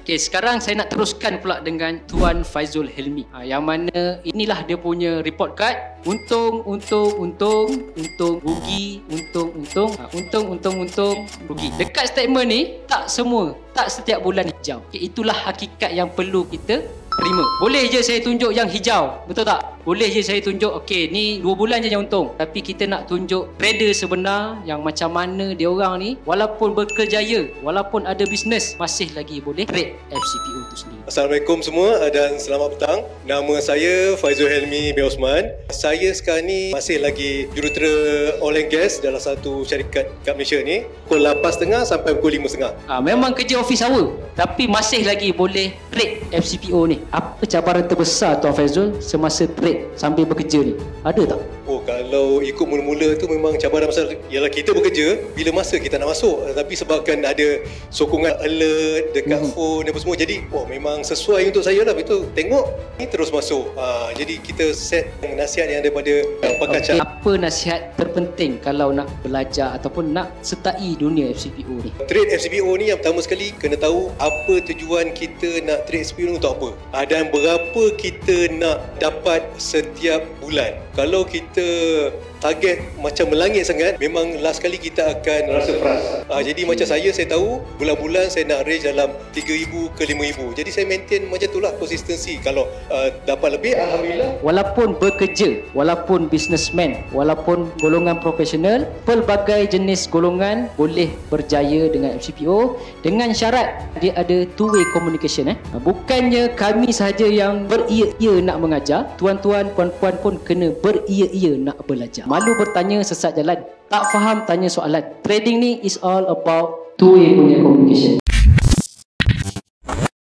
Okey, sekarang saya nak teruskan pula dengan Tuan Faizul Helmi. Yang mana inilah dia punya report card. Untung, rugi, untung, rugi. Dekat statement ni, tak semua, tak setiap bulan hijau. Okay, itulah hakikat yang perlu kita terima. Boleh je saya tunjuk yang hijau, betul tak? Boleh je saya tunjuk, okey, ni 2 bulan je yang untung. Tapi kita nak tunjuk trader sebenar yang macam mana dia orang ni, walaupun berkerjaya, walaupun ada bisnes, masih lagi boleh trade FCPO tu sendiri. Assalamualaikum semua dan selamat petang. Nama saya Faizul Helmi bin Osman. Saya sekarang ni masih lagi jurutera oil and gas dalam satu syarikat kat Malaysia ni. Pukul 8.30 sampai pukul 5.30. Memang kerja office hour, tapi masih lagi boleh trade FCPO ni. Apa cabaran terbesar Tuan Faizul semasa trade sambil bekerja ni? Ada tak? Oh, kalau ikut mula-mula tu memang cabaran besar ialah kita bekerja bila masa kita nak masuk, tapi sebabkan ada sokongan alert dekat phone apa semua, jadi memang sesuai untuk saya lah. Betul, tengok ni terus masuk. Jadi kita set nasihat yang daripada pakar cat. Apa nasihat terpenting kalau nak belajar ataupun nak sertai dunia FCPO ni? Trade FCPO ni yang pertama sekali kena tahu apa tujuan kita nak trade FCPO ni untuk apa, dan berapa kita nak dapat setiap bulan. Kalau kita target macam melangit sangat, memang last kali kita akan rasa frust. Jadi macam saya tahu bulan-bulan saya nak range dalam 3,000 ke 5,000. Jadi saya maintain macam itulah, konsistensi. Kalau dapat lebih, alhamdulillah. Walaupun bekerja, walaupun businessman, walaupun golongan profesional, pelbagai jenis golongan boleh berjaya dengan FCPO dengan syarat dia ada two-way communication. Bukannya kami sahaja yang beria-ia nak mengajar, tuan-tuan, puan-puan pun kena beria-ia nak belajar. Malu bertanya, sesat jalan. Tak faham, tanya soalan. Trading ni is all about two-way punya communication.